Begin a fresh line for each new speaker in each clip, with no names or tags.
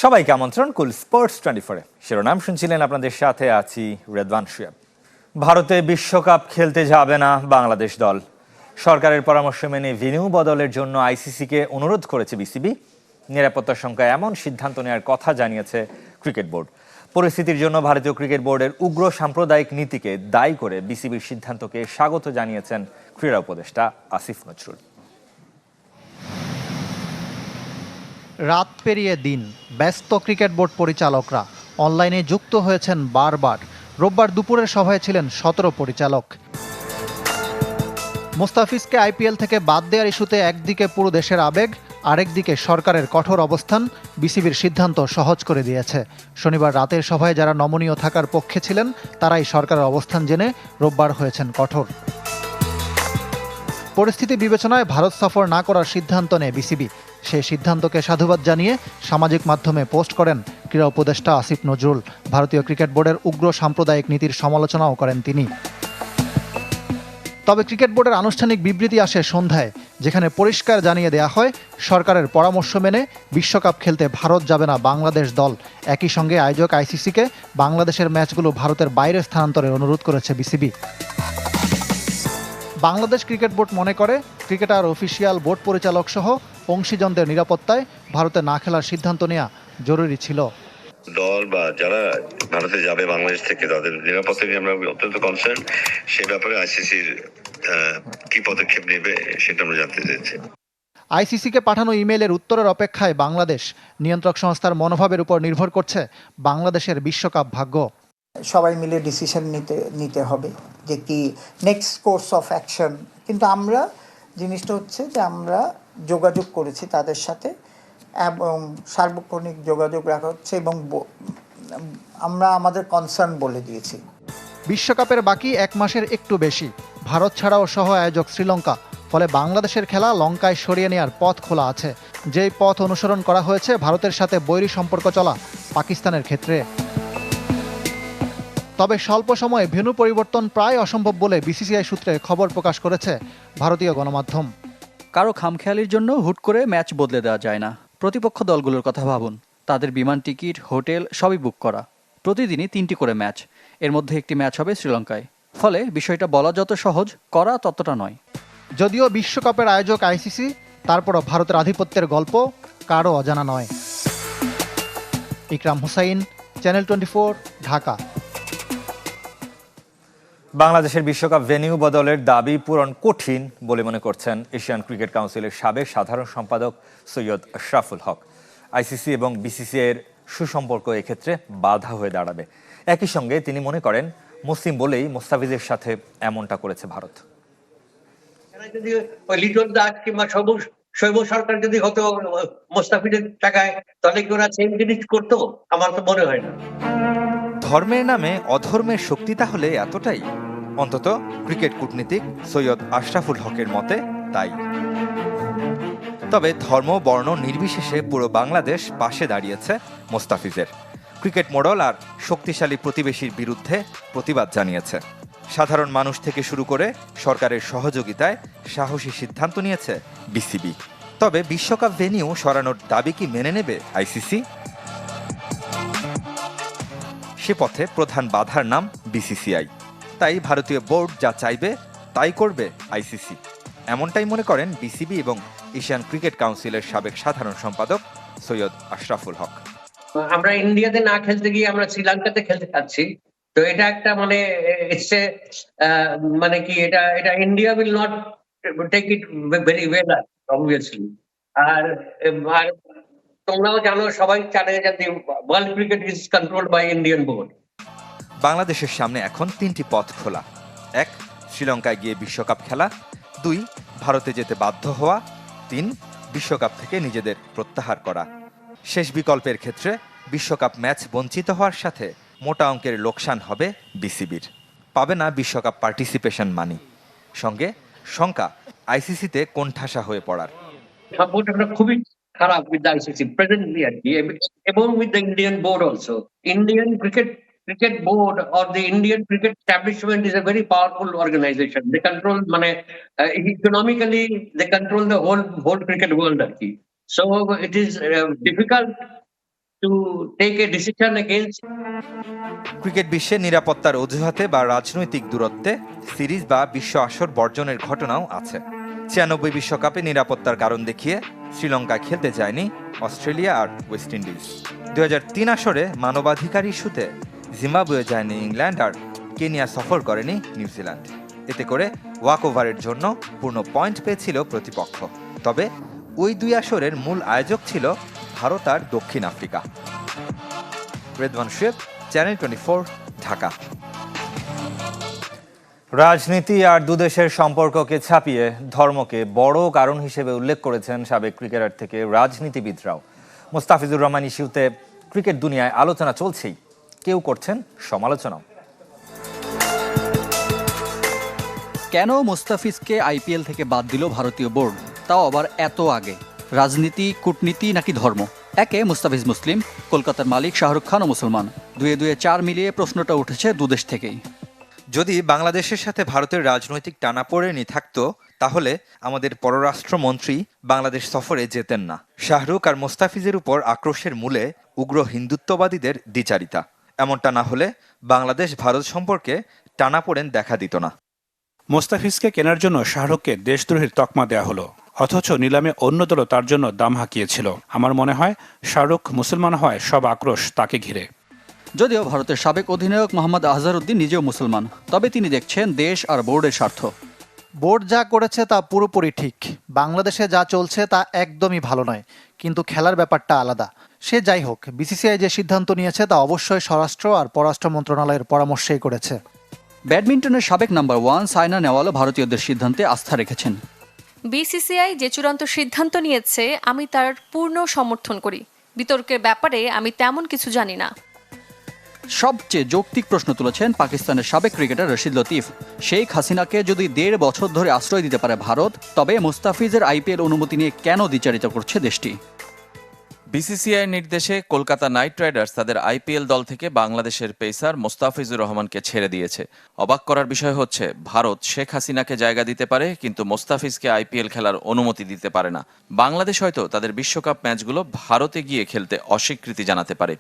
সবাইকে আমন্ত্রণ কুল স্পোর্টস 24-এ। শিরোনাম শুনছিলেন, আপনাদের সাথে আছি রেদওয়ান শুয়েব। ভারতে বিশ্বকাপ খেলতে যাবে না বাংলাদেশ দল। সরকারের পরামর্শ মেনে ভেন্যু বদলের জন্য আইসিসিকে অনুরোধ করেছে বিসিবি। নিরাপত্তার সংখ্যায় এমন সিদ্ধান্ত নেওয়ার কথা জানিয়েছে ক্রিকেট বোর্ড। পরিস্থিতির জন্য ভারতীয় ক্রিকেট বোর্ডের উগ্র সাম্প্রদায়িক নীতিকে দায়ী করে বিসিবির সিদ্ধান্তকে স্বাগত জানিয়েছেন ক্রীড়া উপদেষ্টা আসিফ নজরুল।
রাত পেরিয়ে দিন, ব্যস্ত ক্রিকেট বোর্ড পরিচালকরা অনলাইনে যুক্ত হয়েছেন বারবার। রোববার দুপুরের সভায় ছিলেন 17 পরিচালক। মোস্তাফিজকে আইপিএল থেকে বাদ দেওয়ার ইস্যুতে একদিকে পুরো দেশের আবেগ, আরেকদিকে সরকারের কঠোর অবস্থান বিসিবির সিদ্ধান্ত সহজ করে দিয়েছে। শনিবার রাতের সভায় যারা নমনীয় থাকার পক্ষে ছিলেন তারাই সরকারের অবস্থান জেনে রোববার হয়েছেন কঠোর। পরিস্থিতি বিবেচনায় ভারত সফর না করার সিদ্ধান্ত নেয় বিসিবি। সেই সিদ্ধান্তকে সাধুবাদ জানিয়ে সামাজিক মাধ্যমে পোস্ট করেন ক্রীড়া উপদেষ্টা আসিফ নজরুল। ভারতীয় ক্রিকেট বোর্ডের উগ্র সাম্প্রদায়িক নীতির সমালোচনাও করেন তিনি। তবে ক্রিকেট বোর্ডের আনুষ্ঠানিক বিবৃতি আসে সন্ধ্যায়, যেখানে পরিষ্কার জানিয়ে দেয়া হয় সরকারের পরামর্শ মেনে বিশ্বকাপ খেলতে ভারত যাবে না বাংলাদেশ দল। একই সঙ্গে আয়োজক আইসিসিকে বাংলাদেশের ম্যাচগুলো ভারতের বাইরে স্থানান্তরের অনুরোধ করেছে বিসিবি। বাংলাদেশ ক্রিকেট বোর্ড মনে করে ক্রিকেটার, অফিসিয়াল, বোর্ড পরিচালক সহ অংশীজনদের নিরাপত্তায় ভারতে না খেলার সিদ্ধান্ত নেওয়া জরুরি ছিল।
দল বা যারা ভারতে যাবে বাংলাদেশ থেকে তাদের নিরাপত্তা নিয়ে আমরা অত্যন্ত কনসার্ন। সে ব্যাপারে আইসিসির কি পদক্ষেপ নেবে সেটা আমরা জানতে চাইছি।
আইসিসিকে পাঠানো ইমেইলের উত্তরের অপেক্ষায় বাংলাদেশ। নিয়ন্ত্রক সংস্থার মনোভাবের উপর নির্ভর করছে বাংলাদেশের বিশ্বকাপ ভাগ্য।
সবাই মিলে ডিসিশন নিতে হবে যে কি নেক্সট কোর্স অফ অ্যাকশন। কিন্তু আমরা জিনিসটা হচ্ছে যে আমরা যোগাযোগ করেছি তাদের সাথে এবং সার্বক্ষণিক যোগাযোগ রাখা হচ্ছে এবং আমরা আমাদের কনসার্ন বলে দিয়েছি।
বিশ্বকাপের বাকি 1 মাসের একটু বেশি। ভারত ছাড়াও সহ আয়োজক শ্রীলঙ্কা। ফলে বাংলাদেশের খেলা লঙ্কায় সরিয়ে নেওয়ার পথ খোলা আছে, যেই পথ অনুসরণ করা হয়েছে ভারতের সাথে বৈরী সম্পর্ক চলা পাকিস্তানের ক্ষেত্রে। তবে স্বল্প সময়ে ভেন্যু পরিবর্তন প্রায় অসম্ভব বলে বিসিসিআই সূত্রে খবর প্রকাশ করেছে ভারতীয় গণমাধ্যম।
কারো খামখেয়ালির জন্য হুট করে ম্যাচ বদলে দেওয়া যায় না। প্রতিপক্ষ দলগুলোর কথা ভাবুন, তাদের বিমান টিকিট, হোটেল সবই বুক করা। প্রতিদিনই 3টি করে ম্যাচ, এর মধ্যে একটি ম্যাচ হবে শ্রীলঙ্কায়। ফলে বিষয়টা বলা যত সহজ, করা ততটা নয়।
যদিও বিশ্বকাপের আয়োজক আইসিসি, তারপরও ভারতের আধিপত্যের গল্প কারও অজানা নয়। ইকরাম হুসাইন, চ্যানেল 24, ঢাকা।
বাংলাদেশের বিশ্বকাপ ভেন্যু বদলের দাবি পূরণ কঠিন বলে মনে করছেন এশিয়ান ক্রিকেট কাউন্সিলের সাবেক সাধারণ সম্পাদক সৈয়দ আশরাফুল হক। আইসিসি এবং বিসিসিআইয়ের সুসম্পর্ক এক্ষেত্রে বাধা হয়ে দাঁড়াবে। একই সঙ্গে তিনি মনে করেন মুসলিম বলেই মোস্তাফিজের সাথে এমনটা করেছে ভারত।
যদি লিটন দাস কিংবা শৈব সরকার যদি হতো মোস্তাফিজের টাকায়, তাহলে কি ওরা সেম জিনিস করতো? আমার তো মনে হয় না।
ধর্মের নামে অধর্মের শক্তি তাহলে এতটাই? অন্তত ক্রিকেট কূটনীতিক সৈয়দ আশরাফুল হকের মতে তাই। তবে ধর্ম, বর্ণ নির্বিশেষে পুরো বাংলাদেশ পাশে দাঁড়িয়েছে মোস্তাফিজের। ক্রিকেট মোড়ল আর শক্তিশালী প্রতিবেশীর বিরুদ্ধে প্রতিবাদ জানিয়েছে। সাধারণ মানুষ থেকে শুরু করে সরকারের সহযোগিতায় সাহসী সিদ্ধান্ত নিয়েছে বিসিবি। তবে বিশ্বকাপ ভেন্যু সরানোর দাবি কি মেনে নেবে আইসিসি? সে পথে প্রধান বাধার নাম বিসিসিআই। তাই ভারতীয় বোর্ড যা চাইবে তাই করবে আইসিসি, এমনটাই মনে করেন বিসিবি এবং এশিয়ান ক্রিকেট কাউন্সিলের সাবেক সাধারণ সম্পাদক সৈয়দ আশরাফুল হক।
আমরা ইন্ডিয়াতে না খেলতে গিয়ে আমরা শ্রীলঙ্কাতে খেলতে পারছি, তো এটা একটা মানে কি এটা India will not take it very well obviously. আর তোমরাও জানো, সবাই জানে যে world cricket is controlled by Indian board.
বাংলাদেশের সামনে এখন 3টি পথ খোলা। 1, শ্রীলঙ্কায় গিয়ে বিশ্বকাপ খেলা। 2, ভারতে যেতে বাধ্য হওয়া। 3, বিশ্বকাপ থেকে নিজেদের প্রত্যাহার করা। শেষ বিকল্পের ক্ষেত্রে বিশ্বকাপ ম্যাচ বঞ্চিত হওয়ার সাথে মোটা অঙ্কের লোকসান হবে বিসিবির। পাবে না বিশ্বকাপ পার্টিসিপেশন মানি। সঙ্গে শঙ্কা আইসিসিতে কোণঠাসা হয়ে পড়ার।
সম্পর্কটা খুবই খারাপ উইথ দ্য আইসিসি প্রেজেন্টলি আর কি, এবং with the Indian board also. Indian cricket board or the Indian cricket establishment is a very powerful organization. They control economically, they control the whole cricket world. So it is difficult to take a decision against.
Cricket বিশ্বে নিরাপত্তার অজুহাতে বা রাজনৈতিক দূরত্বে series বা বিশ্ব আসর বর্জনের ঘটনাও আছে। 96 বিশ্বকাপে নিরাপত্তার কারণ দেখিয়ে শ্রীলঙ্কায় খেলতে যায়নি অস্ট্রেলিয়া আর ওয়েস্ট ইন্ডিজ। 2003 আসরে মানবাধিকার ইস্যুতে জিম্বাবুয়ে যায়নি ইংল্যান্ড আর কেনিয়া সফর করেনি নিউজিল্যান্ড। এতে করে ওয়াক ওভারের জন্য পূর্ণ পয়েন্ট পেয়েছিল প্রতিপক্ষ। তবে ওই দুই আসরের মূল আয়োজক ছিল ভারত আর দক্ষিণ আফ্রিকা। রেদওয়ান শুয়েব, চ্যানেল 24, ঢাকা। রাজনীতি আর দুদেশের সম্পর্ককে ছাপিয়ে ধর্মকে বড় কারণ হিসেবে উল্লেখ করেছেন সাবেক ক্রিকেটার থেকে রাজনীতিবিদরাও। মোস্তাফিজুর রহমান ইস্যুতে ক্রিকেট দুনিয়ায় আলোচনা চলছেই, কেউ করছেন সমালোচনাও।
কেন মুস্তাফিজকে আইপিএল থেকে বাদ দিল ভারতীয় বোর্ড, তাও আবার এত আগে? রাজনীতি, কূটনীতি নাকি ধর্ম? একে মুস্তাফিজ মুসলিম, কলকাতার মালিক শাহরুখ খানও মুসলমান। দুয়ে দুয়ে চার মিলিয়ে প্রশ্নটা উঠেছে দুদেশ থেকেই।
যদি বাংলাদেশের সাথে ভারতের রাজনৈতিক টানাপোড়েনই থাকতো তাহলে আমাদের পররাষ্ট্রমন্ত্রী বাংলাদেশ সফরে যেতেন না। শাহরুখ আর মোস্তাফিজের উপর আক্রোশের মূলে উগ্র হিন্দুত্ববাদীদের দ্বিচারিতা। এমনটা না হলে বাংলাদেশ ভারত সম্পর্কে টানাপোড়েন দেখা দিত না।
মোস্তাফিজকে কেনার জন্য শাহরুখকে দেশদ্রোহীর তকমা দেয়া হলো, অথচ নিলামে অন্য দলও তার জন্য দাম হাঁকিয়েছিল। আমার মনে হয় শাহরুখ মুসলমান হয় সব আক্রোশ তাকে ঘিরে।
যদিও ভারতের সাবেক অধিনায়ক মোহাম্মদ আজহারউদ্দিন নিজেও মুসলমান, তবে তিনি দেখছেন দেশ আর বোর্ডের স্বার্থ।
বোর্ড যা করেছে তা পুরোপুরি ঠিক। বাংলাদেশে যা চলছে তা একদমই ভালো নয়, কিন্তু খেলার ব্যাপারটা আলাদা। সে যাই হোক, বিসিসিআই যে সিদ্ধান্ত নিয়েছে তা অবশ্যই স্বরাষ্ট্র আর পররাষ্ট্র মন্ত্রণালয়ের পরামর্শেই করেছে।
ব্যাডমিন্টনের সাবেক নাম্বার 1 সাইনা নেহওয়ালও ভারতীয়দের সিদ্ধান্তে আস্থা রেখেছেন।
বিসিসিআই যে চূড়ান্ত সিদ্ধান্ত নিয়েছে আমি তার পূর্ণ সমর্থন করি। বিতর্কের ব্যাপারে আমি তেমন কিছু জানি না।
সবচেয়ে যৌক্তিক প্রশ্ন তুলেছেন পাকিস্তানের সাবেক ক্রিকেটার রশিদ লতিফ। শেখ হাসিনাকে যদি 1.5 বছর ধরে আশ্রয় দিতে পারে ভারত, তবে মুস্তাফিজের আইপিএল অনুমতি নিয়ে কেন দ্বিচারিত করছে দেশটি?
বিসিসিআই নির্দেশে কলকাতা নাইট রাইডার্স তাদের আইপিএল দল থেকে বাংলাদেশের পেসার মোস্তাফিজুর রহমানকে ছেড়ে দিয়েছে। অবাক করার বিষয় হচ্ছে, ভারত শেখ হাসিনাকে জায়গা দিতে পারে, কিন্তু মোস্তাফিজকে আইপিএল খেলার অনুমতি দিতে পারে না। বাংলাদেশ হয়তো তাদের বিশ্বকাপ ম্যাচগুলো ভারতে গিয়ে খেলতে অস্বীকৃতি জানাতে পারে।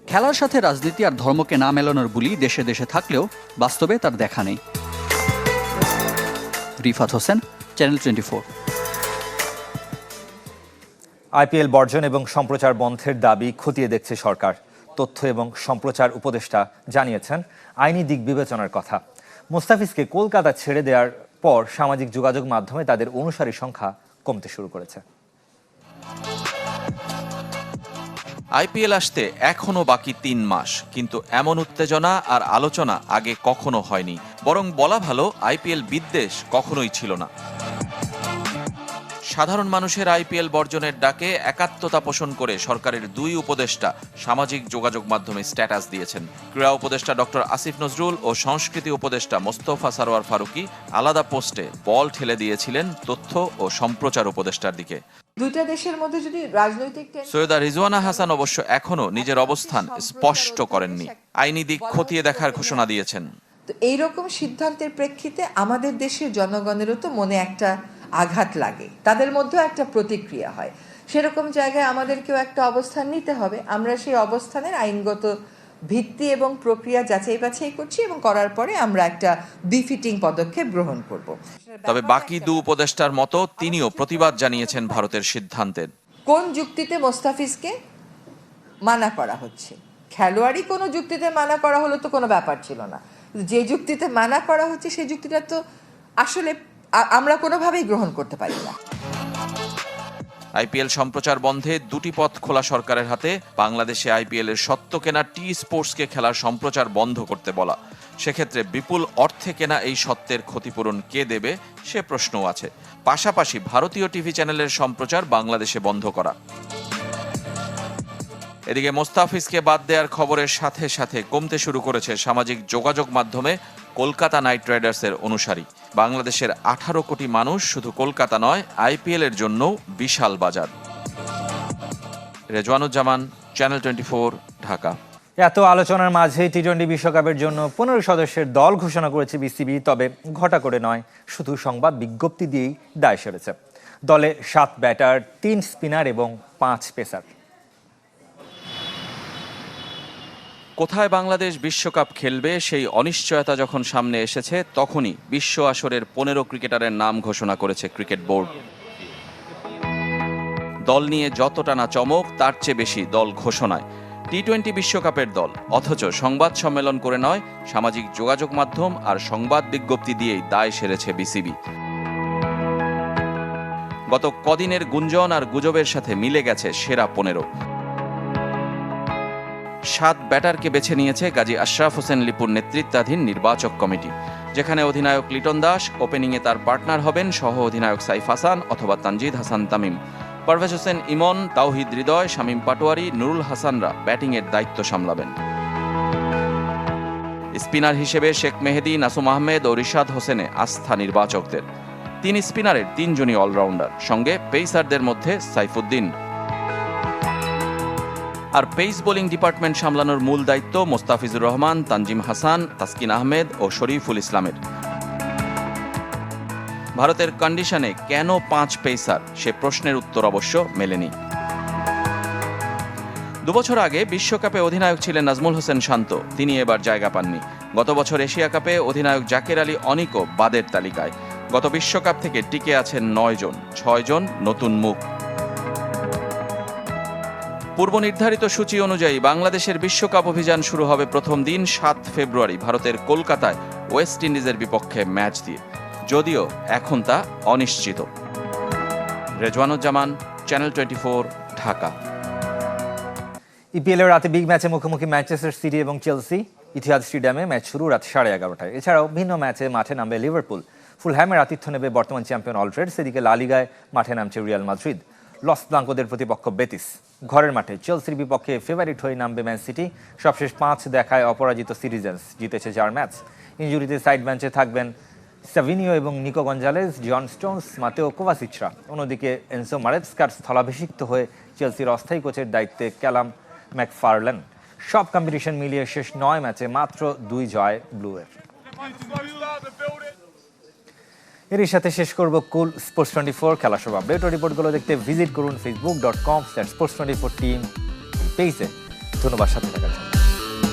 খেলার সাথে রাজনীতি আর ধর্মকে না মেলানোর বুলি দেশে দেশে থাকলেও বাস্তবে তার দেখা নেই। রিফাত হোসেন, চ্যানেল 24।
আইপিএল বর্জন এবং সম্প্রচার বন্ধের দাবি খতিয়ে দেখছে সরকার। তথ্য এবং সম্প্রচার উপদেষ্টা জানিয়েছেন আইনি দিক বিবেচনার কথা। মোস্তাফিজকে কলকাতা ছেড়ে দেওয়ার পর সামাজিক যোগাযোগ মাধ্যমে তাদের অনুসারী সংখ্যা কমতে শুরু করেছে।
আইপিএল আসতে এখনো বাকি 3 মাস, কিন্তু এমন উত্তেজনা আর আলোচনা আগে কখনো হয়নি। বরং বলা ভালো, আইপিএল বিদ্বেষ কখনোই ছিল না। সাধারণ মানুষের আইপিএল বর্জনের ডাকে একাত্মতা পোষণ করে সরকারের 2 উপদেষ্টা সামাজিক যোগাযোগ মাধ্যমে স্ট্যাটাস দিয়েছেন। ক্রীড়া উপদেষ্টা ডক্টর আসিফ নজরুল ও সংস্কৃতি উপদেষ্টা মোস্তফা সারোয়ার ফারুকী আলাদা পোস্টে বল ঠেলে দিয়েছিলেন তথ্য ও সম্প্রচার উপদেষ্টার দিকে।
দুইটা দেশের মধ্যে যদি রাজনৈতিক
সৈয়দা রিজওয়ানা হাসান অবশ্য এখনো নিজের অবস্থান স্পষ্ট করেননি। আইনি দিক খতিয়ে দেখার ঘোষণা দিয়েছেন।
তো এইরকম সিদ্ধান্তের প্রেক্ষিতে আমাদের দেশের জনগণেরও তো মনে একটা আঘাত লাগে, তাদের মধ্যেও একটা প্রতিক্রিয়া হয়। সেরকম জায়গায় আমাদেরকেও একটা অবস্থান নিতে হবে। আমরা সেই অবস্থানের আইনগত ভিত্তি এবং প্রক্রিয়া যাচাই বাছাই করছি এবং করার পরে আমরা একটা বিফিটিং পদক্ষেপ গ্রহণ করব।
তবে বাকি 2 উপদেষ্টার মতো তিনিও প্রতিবাদ জানিয়েছেন ভারতের সিদ্ধান্তের।
কোন যুক্তিতে মোস্তাফিজকে মানা করা হচ্ছে? খেলোয়াড়ই কোনো যুক্তিতে মানা করা হলো তো কোনো ব্যাপার ছিল না। যে যুক্তিতে মানা করা হচ্ছে সেই যুক্তিটা তো আসলে আমরা কোনোভাবেই গ্রহণ করতে পারি না।
আইপিএল সম্প্রচার বন্ধে 2টি পথ খোলা সরকারের হাতে। বাংলাদেশে আইপিএল এর সত্ত্ব কেনা টি স্পোর্টসকে খেলার সম্প্রচার বন্ধ করতে বলা। সেক্ষেত্রে বিপুল অর্থে কেনা এই সত্ত্বের ক্ষতিপূরণ কে দেবে সে প্রশ্নও আছে। পাশাপাশি ভারতীয় টিভি চ্যানেলের সম্প্রচার বাংলাদেশে বন্ধ করা। এদিকে মোস্তাফিজকে বাদ দেওয়ার খবরের সাথে সাথে কমতে শুরু করেছে সামাজিক যোগাযোগ মাধ্যমে কলকাতা নাইট রাইডার্সের অনুসারী। বাংলাদেশের 18 কোটি মানুষ শুধু কলকাতা নয়, আইপিএল এর জন্য বিশাল বাজার। রেজওয়ানুজ্জামান, চ্যানেল 24, ঢাকা।
এত আলোচনার মাঝে টি-20 বিশ্বকাপের জন্য 15 সদস্যের দল ঘোষণা করেছে বিসিবি। তবে ঘটা করে নয়, শুধু সংবাদ বিজ্ঞপ্তি দিয়েই দায় সেরেছে। দলে 7 ব্যাটার, 3 স্পিনার এবং 5 পেসার।
কোথায় বাংলাদেশ বিশ্বকাপ খেলবে সেই অনিশ্চয়তা যখন সামনে এসেছে, তখনই বিশ্ব আসরের 15 ক্রিকেটারের নাম ঘোষণা করেছে ক্রিকেট বোর্ড। দল নিয়ে যতটা না চমক, তার চেয়ে বেশি দল ঘোষণায়। টি-20 বিশ্বকাপের দল, অথচ সংবাদ সম্মেলন করে নয়, সামাজিক যোগাযোগ মাধ্যম আর সংবাদ বিজ্ঞপ্তি দিয়েই দায় সেরেছে বিসিবি। গত কদিনের গুঞ্জন আর গুজবের সাথে মিলে গেছে সেরা 15। 7 ব্যাটারকে বেছে নিয়েছে গাজী আশরাফ হোসেন লিপুর নেতৃত্বাধীন নির্বাচক কমিটি, যেখানে অধিনায়ক লিটন দাস, ওপেনিংয়ে তার পার্টনার হবেন সহ অধিনায়ক সাইফ হাসান অথবা তানজিদ হাসান তামিম। পারভেজ হোসেন ইমন, তাওহিদ হৃদয়, শামীম পাটোয়ারি, নুরুল হাসানরা ব্যাটিংয়ের দায়িত্ব সামলাবেন। স্পিনার হিসেবে শেখ মেহেদী, নাসুম আহমেদ ও রিশাদ হোসেনে আস্থা নির্বাচকদের। 3 স্পিনারের 3 জনই অলরাউন্ডার, সঙ্গে পেসারদের মধ্যে সাইফুদ্দিন। আর পেস বোলিং ডিপার্টমেন্ট সামলানোর মূল দায়িত্ব মোস্তাফিজুর রহমান, তানজিম হাসান, তাসকিন আহমেদ ও শরীফুল ইসলামের। ভারতের কন্ডিশনে কেন 5 পেসার, সে প্রশ্নের উত্তর অবশ্য মেলেনি। 2 বছর আগে বিশ্বকাপে অধিনায়ক ছিলেন নাজমুল হোসেন শান্ত, তিনি এবার জায়গা পাননি। গত বছর এশিয়া কাপে অধিনায়ক জাকের আলী অনিকও বাদের তালিকায়। গত বিশ্বকাপ থেকে টিকে আছেন 9 জন, 6 জন নতুন মুখ। পূর্ব নির্ধারিত সূচি অনুযায়ী বাংলাদেশের বিশ্বকাপ অভিযান শুরু হবে প্রথম দিন 7 ফেব্রুয়ারি ভারতের কলকাতায় ওয়েস্ট ইন্ডিজের বিপক্ষে ম্যাচ দিয়ে, যদিও এখন তা অনিশ্চিত। রেজওয়ানুজ্জামান, চ্যানেল 24, ঢাকা।
ইপিএলের রাতে বিগ ম্যাচে মুখোমুখি ম্যানচেস্টার সিটি এবং চেলসি। ইতিহাদ স্টেডিয়ামে ম্যাচ শুরু রাত 11:30টায়। এছাড়াও ভিন্ন ম্যাচে মাঠে নামবে লিভারপুল, ফুলহ্যামের আতিথ্য নেবে বর্তমান চ্যাম্পিয়ন অলরেডস। এদিকে লা লিগায় মাঠে নামছে রিয়াল মাদ্রিদ, লস ব্লাঙ্কোদের প্রতিপক্ষ বেতিস। ঘরের মাঠে চেলসির বিপক্ষে ফেভারিট হয়ে নামবে ম্যান সিটি। সবশেষ 5 দেখায় অপরাজিত সিটিজেন্স, জিতেছে 4 ম্যাচ। ইনজুরিতে সাইড বেঞ্চে থাকবেন সাভিনিও এবং Nico Gonzalez, John Stones, Mateo কোভাসিচরা। অন্যদিকে এনসো মারেস্কার স্থলাভিষিক্ত হয়ে চেলসির অস্থায়ী কোচের দায়িত্বে ক্যালাম ম্যাকফারল্যান। সব কম্পিটিশন মিলিয়ে শেষ 9 ম্যাচে মাত্র 2 জয় ব্লুয়ের। এরই সাথে শেষ করব কুল স্পোর্টস 24 খেলা সব আপডেট ও রিপোর্টগুলো দেখতে ভিজিট করুন facebook.com/sports24 টিম পেজে। ধন্যবাদ সাথে থাকার জন্য।